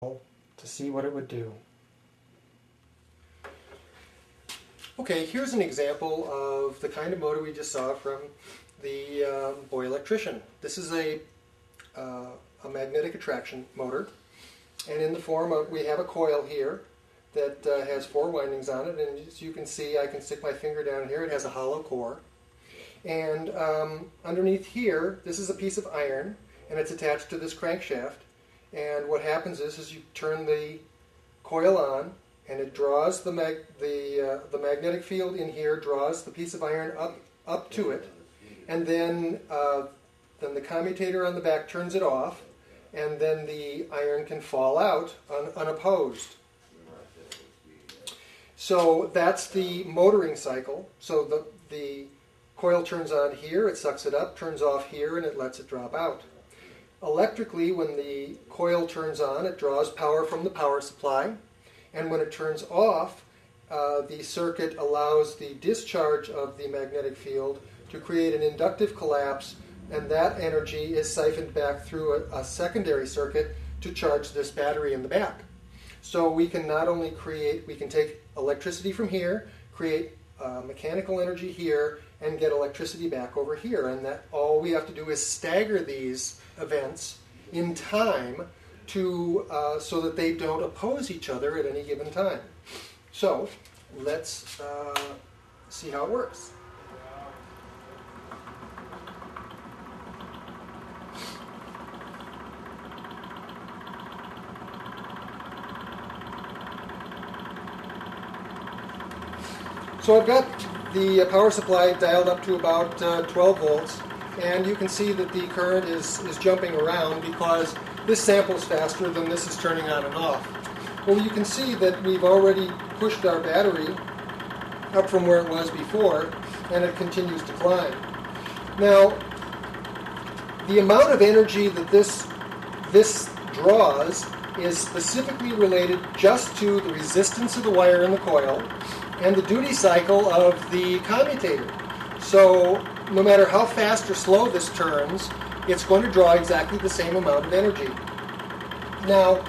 to see what it would do. Okay, here's an example of the kind of motor we just saw from the boy electrician. This is a magnetic attraction motor, and in the form of, we have a coil here that has 4 windings on it, and as you can see, I can stick my finger down here. It has a hollow core, and underneath here, this is a piece of iron, and it's attached to this crankshaft. And what happens is you turn the coil on, and it draws the magnetic field in here, draws the piece of iron up to it, and then the commutator on the back turns it off, and then the iron can fall out unopposed. So that's the motoring cycle. So the coil turns on here, it sucks it up, turns off here, and it lets it drop out. Electrically, when the coil turns on, it draws power from the power supply, and when it turns off, the circuit allows the discharge of the magnetic field to create an inductive collapse, and that energy is siphoned back through a secondary circuit to charge this battery in the back. So we can not only we can take electricity from here, create mechanical energy here, and get electricity back over here, and that all we have to do is stagger these events in time to so that they don't oppose each other at any given time. So let's see how it works. So I've got the power supply dialed up to about 12 volts, and you can see that the current is jumping around because this samples faster than this is turning on and off. Well, you can see that we've already pushed our battery up from where it was before, and it continues to climb. Now, the amount of energy that this draws is specifically related just to the resistance of the wire in the coil and the duty cycle of the commutator. So no matter how fast or slow this turns, it's going to draw exactly the same amount of energy. Now,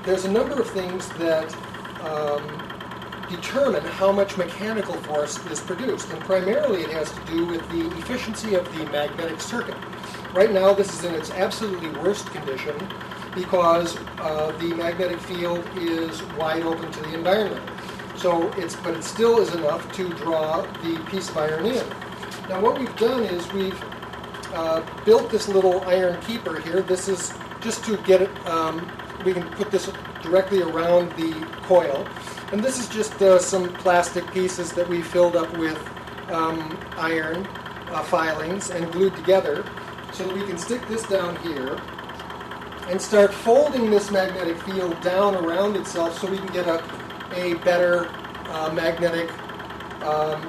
there's a number of things that determine how much mechanical force is produced, and primarily it has to do with the efficiency of the magnetic circuit. Right now, this is in its absolutely worst condition because the magnetic field is wide open to the environment. So but it still is enough to draw the piece of iron in. Now what we've done is we've built this little iron keeper here. This is just to get it, we can put this directly around the coil. And this is just some plastic pieces that we filled up with iron filings and glued together so that we can stick this down here and start folding this magnetic field down around itself so we can get a better magnetic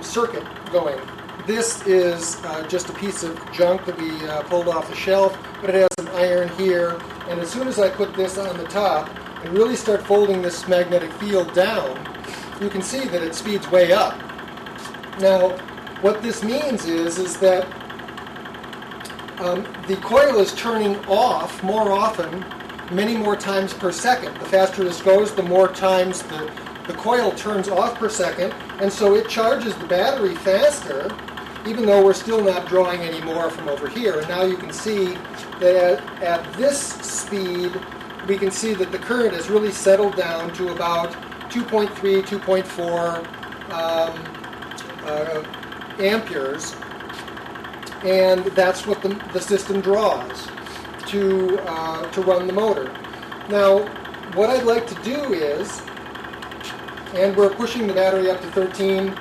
circuit going. This is just a piece of junk that we pulled off the shelf, but it has some iron here, and as soon as I put this on the top and really start folding this magnetic field down, you can see that it speeds way up. Now, what this means is that the coil is turning off more often, many more times per second. The faster this goes, the more times the coil turns off per second, and so it charges the battery faster, even though we're still not drawing any more from over here. And now you can see that at this speed, we can see that the current has really settled down to about 2.3, 2.4 amperes, and that's what the system draws to run the motor. Now, what I'd like to do is, and we're pushing the battery up to 13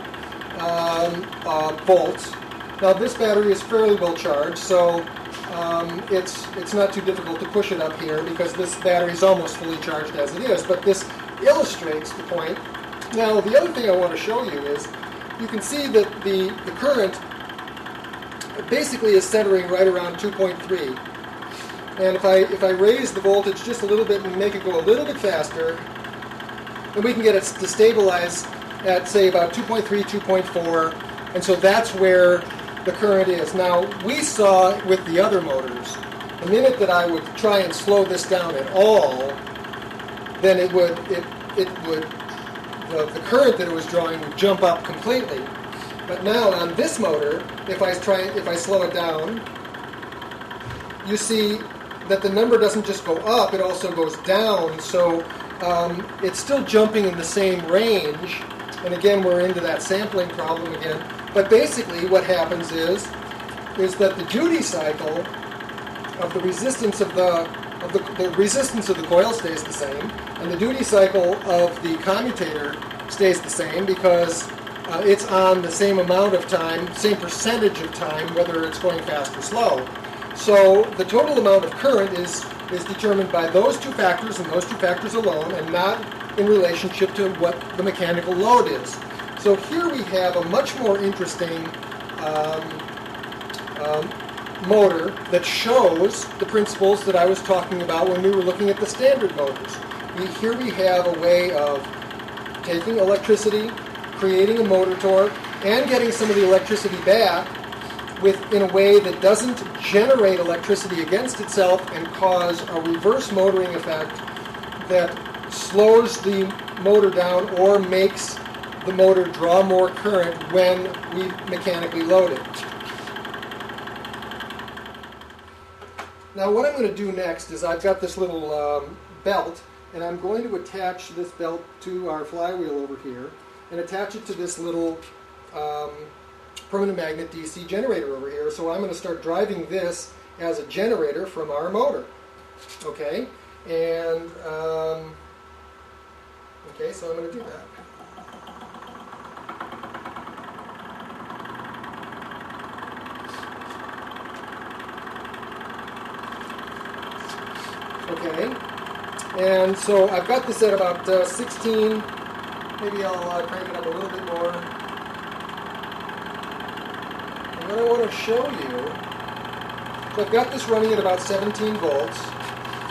volts. Now this battery is fairly well charged, so it's not too difficult to push it up here because this battery is almost fully charged as it is, but this illustrates the point. Now the other thing I want to show you is you can see that the current basically is centering right around 2.3. And if I raise the voltage just a little bit and make it go a little bit faster, then we can get it to stabilize at, say, about 2.3, 2.4, and so that's where the current is. Now, we saw with the other motors, the minute that I would try and slow this down at all, then the current that it was drawing would jump up completely. But now on this motor, if I slow it down, you see that the number doesn't just go up, it also goes down. So it's still jumping in the same range. And again, we're into that sampling problem again. But basically what happens is that the duty cycle of the resistance of the resistance of the coil stays the same, and the duty cycle of the commutator stays the same because it's on the same amount of time, same percentage of time, whether it's going fast or slow. So the total amount of current is determined by those two factors and those two factors alone, and not in relationship to what the mechanical load is. So here we have a much more interesting motor that shows the principles that I was talking about when we were looking at the standard motors. Here we have a way of taking electricity, creating a motor torque, and getting some of the electricity back in a way that doesn't generate electricity against itself and cause a reverse motoring effect that slows the motor down or makes the motor draw more current when we mechanically load it. Now what I'm going to do next is I've got this little belt, and I'm going to attach this belt to our flywheel over here and attach it to this little permanent magnet DC generator over here. So I'm going to start driving this as a generator from our motor. Okay? And, okay, so I'm going to do that. Okay, and so I've got this at about 16, maybe I'll crank it up a little bit more. And what I want to show you, so I've got this running at about 17 volts,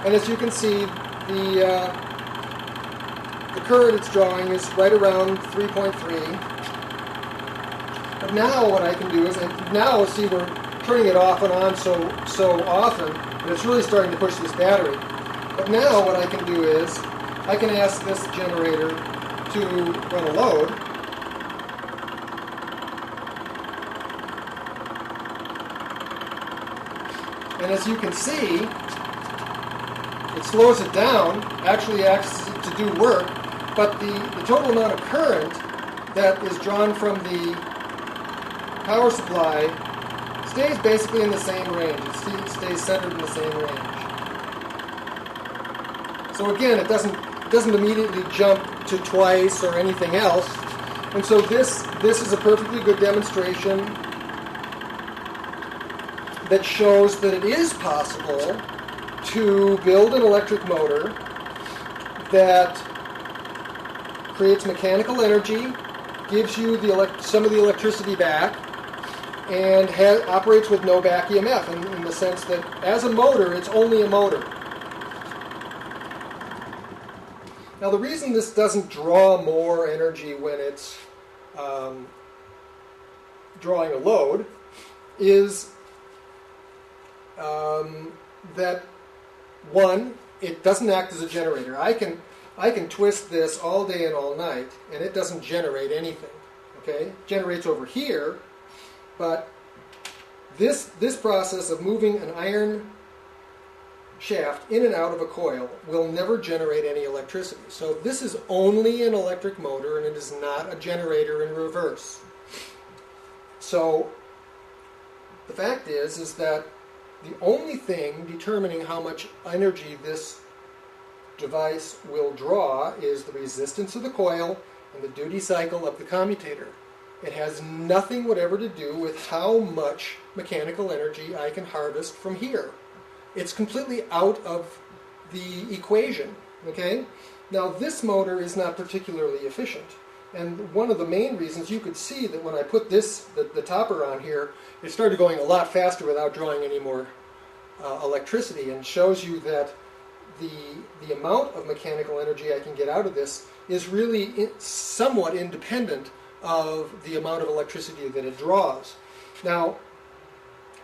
and as you can see, the current it's drawing is right around 3.3. But now what I can do is, and now see we're turning it off and on so often, and it's really starting to push this battery. But now what I can do is I can ask this generator to run a load. And as you can see, it slows it down, actually asks it to do work, but the total amount of current that is drawn from the power supply stays basically in the same range. It stays centered in the same range. So again, it doesn't immediately jump to twice or anything else. And so this is a perfectly good demonstration that shows that it is possible to build an electric motor that creates mechanical energy, gives you some of the electricity back, and operates with no back EMF in the sense that as a motor, it's only a motor. Now the reason this doesn't draw more energy when it's drawing a load is that, one, it doesn't act as a generator. I can twist this all day and all night, and it doesn't generate anything. Okay, it generates over here. But this process of moving an iron shaft in and out of a coil will never generate any electricity. So this is only an electric motor, and it is not a generator in reverse. So the fact is that the only thing determining how much energy this device will draw is the resistance of the coil and the duty cycle of the commutator. It has nothing whatever to do with how much mechanical energy I can harvest from here. It's completely out of the equation, okay? Now this motor is not particularly efficient, and one of the main reasons, you could see that when I put the topper on here, it started going a lot faster without drawing any more electricity, and shows you that the amount of mechanical energy I can get out of this is really somewhat independent of the amount of electricity that it draws. Now,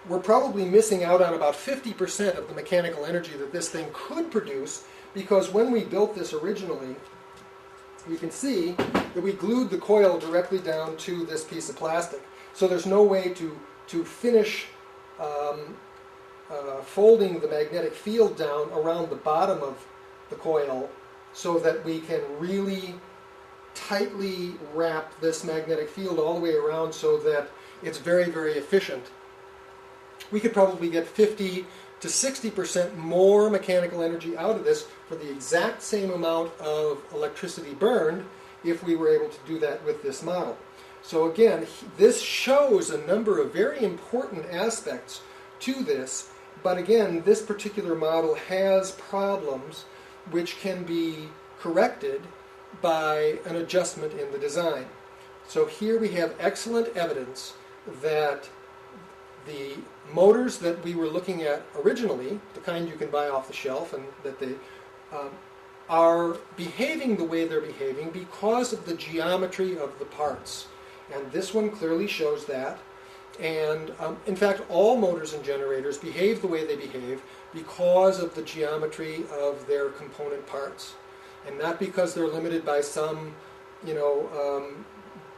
we're probably missing out on about 50% of the mechanical energy that this thing could produce because when we built this originally, you can see that we glued the coil directly down to this piece of plastic. So there's no way to finish folding the magnetic field down around the bottom of the coil so that we can really tightly wrap this magnetic field all the way around so that it's very, very efficient. We could probably get 50 to 60% more mechanical energy out of this for the exact same amount of electricity burned if we were able to do that with this model. So again, this shows a number of very important aspects to this, but again, this particular model has problems which can be corrected by an adjustment in the design. So here we have excellent evidence that the motors that we were looking at originally, the kind you can buy off the shelf, and that they are behaving the way they're behaving because of the geometry of the parts. And this one clearly shows that. And in fact, all motors and generators behave the way they behave because of the geometry of their component parts, and not because they're limited by some,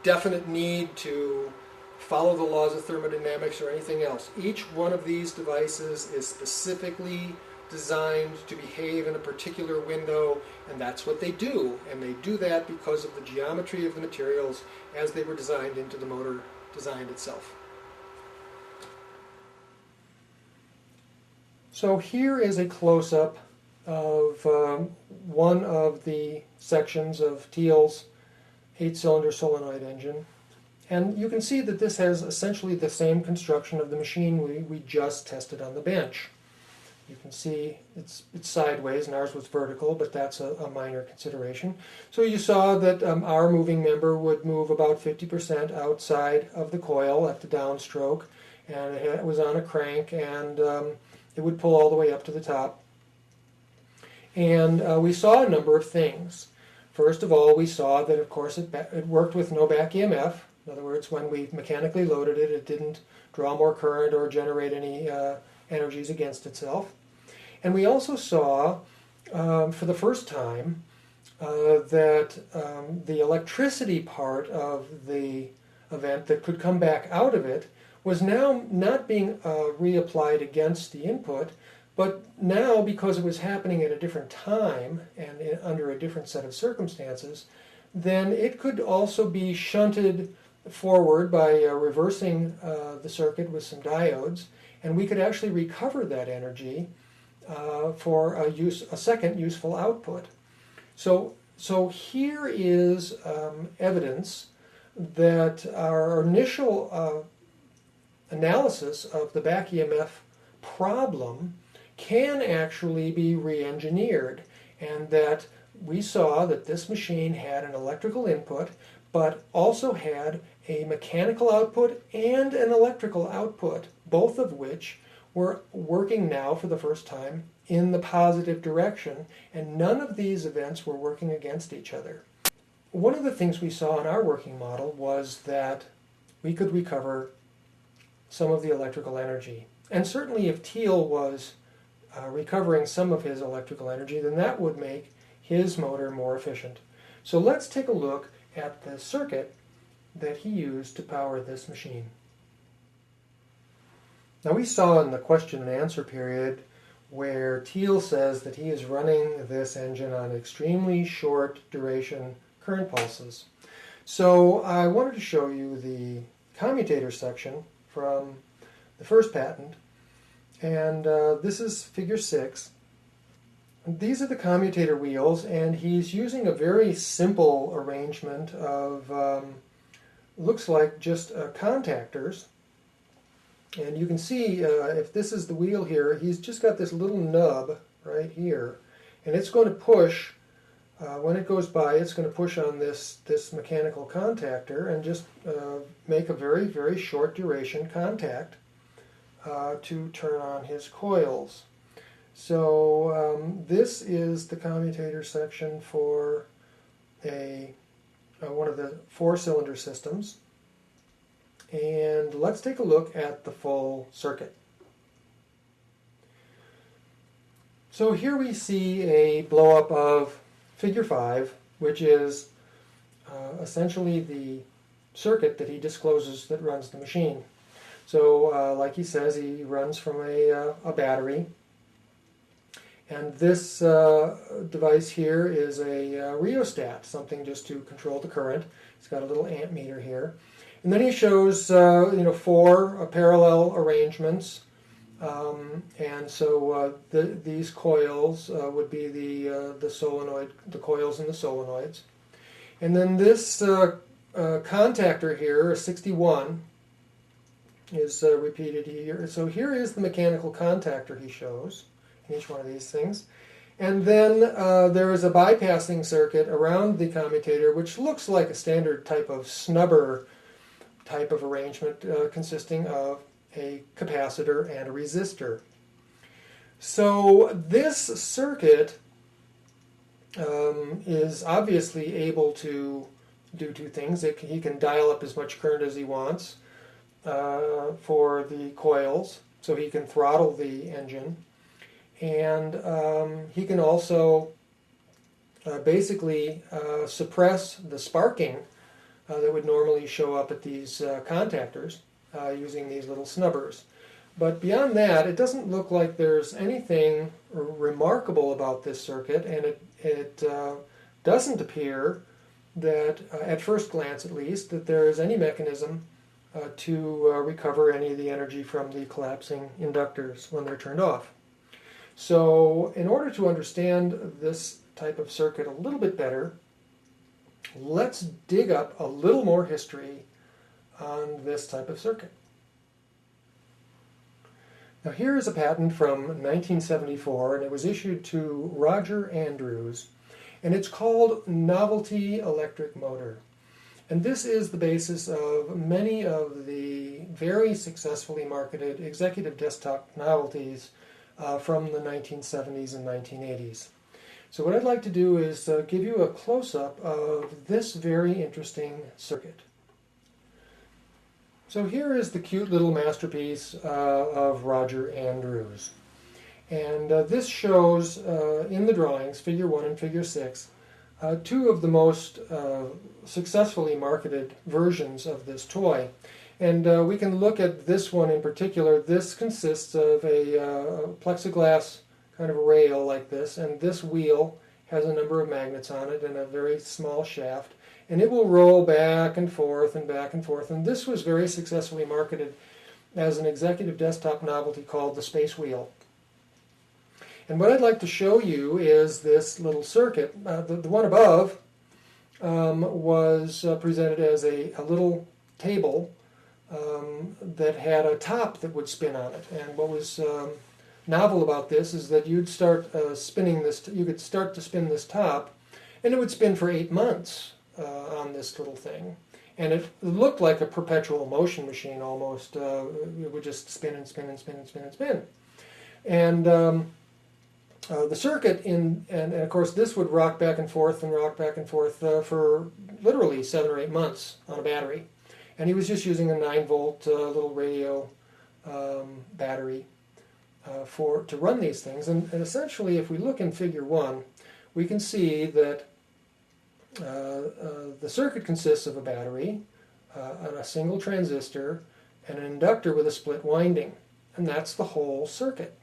definite need to follow the laws of thermodynamics or anything else. Each one of these devices is specifically designed to behave in a particular window, and that's what they do. And they do that because of the geometry of the materials as they were designed into the motor design itself. So here is a close-up of one of the sections of Thiel's 8-cylinder solenoid engine. And you can see that this has essentially the same construction of the machine we just tested on the bench. You can see it's sideways, and ours was vertical, but that's a minor consideration. So you saw that our moving member would move about 50% outside of the coil at the downstroke, and it was on a crank, and it would pull all the way up to the top. And we saw a number of things. First of all, we saw that, of course, it worked with no back EMF. In other words, when we mechanically loaded it, it didn't draw more current or generate any energies against itself. And we also saw, for the first time, that the electricity part of the event that could come back out of it was now not being reapplied against the input, but now, because it was happening at a different time and under a different set of circumstances, then it could also be shunted forward by reversing the circuit with some diodes, and we could actually recover that energy for a second useful output. So here is evidence that our initial analysis of the back EMF problem can actually be re-engineered, and that we saw that this machine had an electrical input but also had a mechanical output and an electrical output, both of which were working now for the first time in the positive direction, and none of these events were working against each other. One of the things we saw in our working model was that we could recover some of the electrical energy. And certainly if Thiel was recovering some of his electrical energy, then that would make his motor more efficient. So let's take a look at the circuit that he used to power this machine. Now we saw in the question and answer period where Thiel says that he is running this engine on extremely short duration current pulses. So I wanted to show you the commutator section from the first patent, and this is figure 6. These are the commutator wheels, and he's using a very simple arrangement of looks like just contactors. And you can see if this is the wheel here, he's just got this little nub right here, and it's going to push when it goes by, it's going to push on this mechanical contactor and just make a very, very short duration contact to turn on his coils. So this is the commutator section for one of the 4-cylinder systems. And let's take a look at the full circuit. So here we see a blow-up of figure 5, which is essentially the circuit that he discloses that runs the machine. So like he says, he runs from a battery. And this device here is a rheostat, something just to control the current. It's got a little amp meter here. And then he shows 4 parallel arrangements. And so these coils would be the solenoid, the coils and the solenoids. And then this contactor here, a 61, is repeated here. So here is the mechanical contactor he shows in each one of these things. And then there is a bypassing circuit around the commutator, which looks like a standard type of snubber type of arrangement consisting of a capacitor and a resistor. So this circuit is obviously able to do 2 things. He can dial up as much current as he wants for the coils, so he can throttle the engine. And he can also basically suppress the sparking that would normally show up at these contactors using these little snubbers. But beyond that, it doesn't look like there's anything remarkable about this circuit, and it doesn't appear that, at first glance at least, that there is any mechanism to recover any of the energy from the collapsing inductors when they're turned off. So in order to understand this type of circuit a little bit better, let's dig up a little more history on this type of circuit. Now here is a patent from 1974, and it was issued to Roger Andrews, and it's called Novelty Electric Motor. And this is the basis of many of the very successfully marketed executive desktop novelties from the 1970s and 1980s. So what I'd like to do is give you a close-up of this very interesting circuit. So here is the cute little masterpiece of Roger Andrews. And this shows in the drawings, figure 1 and figure 6, 2 of the most successfully marketed versions of this toy. And we can look at this one in particular. This consists of a plexiglass kind of rail like this, and this wheel has a number of magnets on it and a very small shaft, and it will roll back and forth and back and forth. And this was very successfully marketed as an executive desktop novelty called the Space Wheel. And what I'd like to show you is this little circuit. The one above was presented as a little table that had a top that would spin on it. And what was novel about this is that you'd start spinning this. You could start to spin this top, and it would spin for 8 months on this little thing. And it looked like a perpetual motion machine almost. It would just spin and spin and spin and spin and spin. And the circuit, and of course this would rock back and forth for literally 7 or 8 months on a battery. And he was just using a 9-volt little radio battery to run these things. And essentially, if we look in figure 1, we can see that the circuit consists of a battery, a single transistor, and an inductor with a split winding. And that's the whole circuit.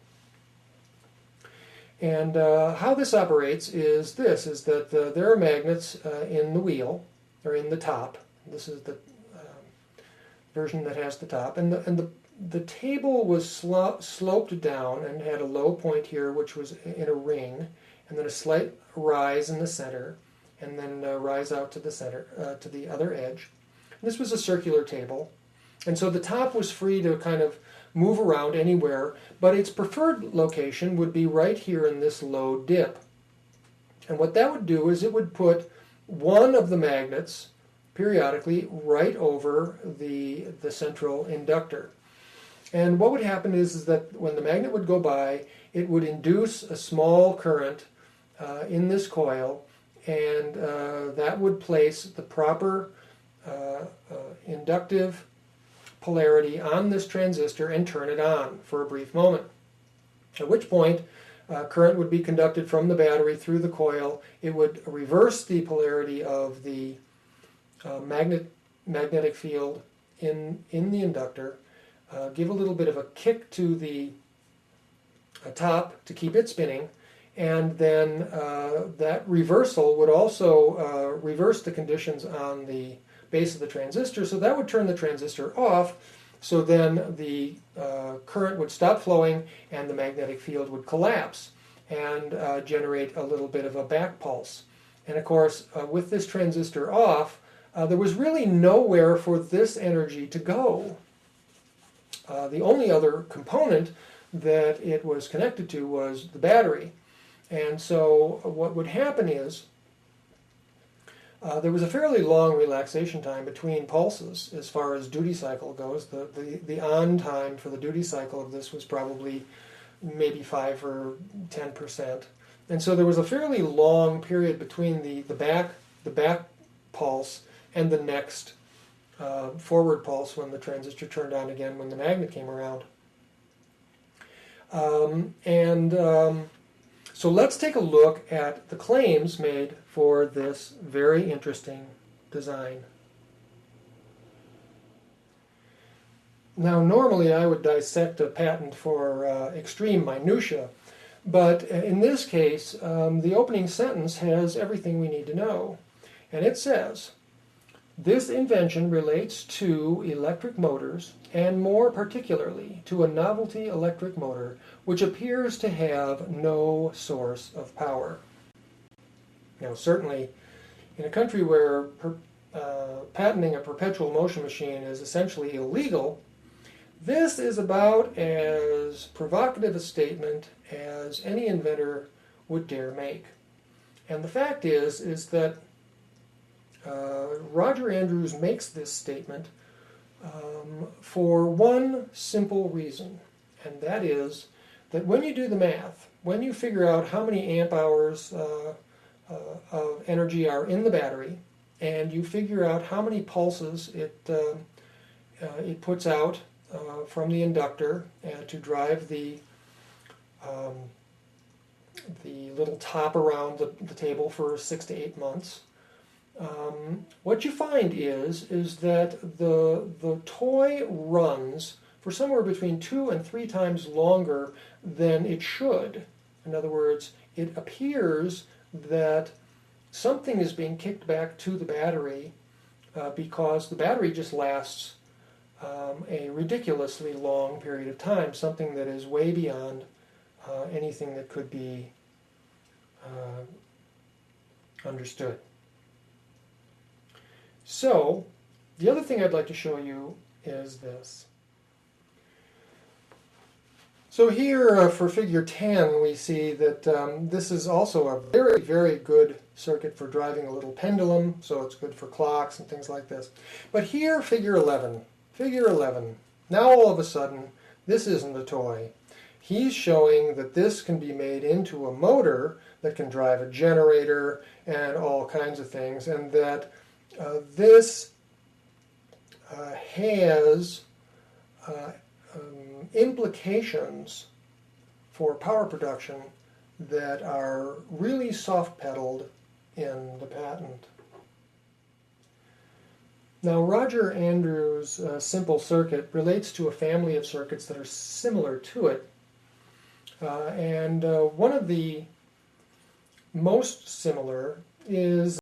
And how this operates is that there are magnets in the wheel, or in the top. This is the version that has the top. And the table was sloped down and had a low point here, which was in a ring, and then a slight rise in the center, and then rise out to the center, to the other edge. And this was a circular table. And so the top was free to kind of move around anywhere, but its preferred location would be right here in this low dip. And what that would do is it would put one of the magnets periodically right over the central inductor. And what would happen is that when the magnet would go by, it would induce a small current in this coil, and that would place the proper inductive polarity on this transistor and turn it on for a brief moment. At which point current would be conducted from the battery through the coil. It would reverse the polarity of the magnetic field in the inductor, give a little bit of a kick to the top to keep it spinning, and then that reversal would also reverse the conditions on the base of the transistor, so that would turn the transistor off, so then the current would stop flowing and the magnetic field would collapse and generate a little bit of a back pulse. And of course, with this transistor off, there was really nowhere for this energy to go. The only other component that it was connected to was the battery. And so what would happen is there was a fairly long relaxation time between pulses as far as duty cycle goes. The on time for the duty cycle of this was probably maybe 5 or 10%. And so there was a fairly long period between the back pulse and the next forward pulse when the transistor turned on again when the magnet came around. So let's take a look at the claims made for this very interesting design. Now, normally I would dissect a patent for extreme minutia, but in this case, the opening sentence has everything we need to know. And it says, "This invention relates to electric motors, and more particularly to a novelty electric motor which appears to have no source of power." Now, certainly, in a country where patenting a perpetual motion machine is essentially illegal, this is about as provocative a statement as any inventor would dare make. And the fact is that Roger Andrews makes this statement for one simple reason, and that is that when you do the math, when you figure out how many amp hours of energy are in the battery, and you figure out how many pulses it puts out from the inductor to drive the little top around the table for 6 to 8 months, what you find is that the toy runs for somewhere between 2 and 3 times longer than it should. In other words, it appears that something is being kicked back to the battery because the battery just lasts a ridiculously long period of time, something that is way beyond anything that could be understood. So, the other thing I'd like to show you is this. So here for figure 10 we see that this is also a very, very good circuit for driving a little pendulum, so it's good for clocks and things like this. But here, figure 11. Figure 11. Now all of a sudden, this isn't a toy. He's showing that this can be made into a motor that can drive a generator and all kinds of things, and that this has implications for power production that are really soft-pedaled in the patent. Now, Roger Andrews' simple circuit relates to a family of circuits that are similar to it, and one of the most similar is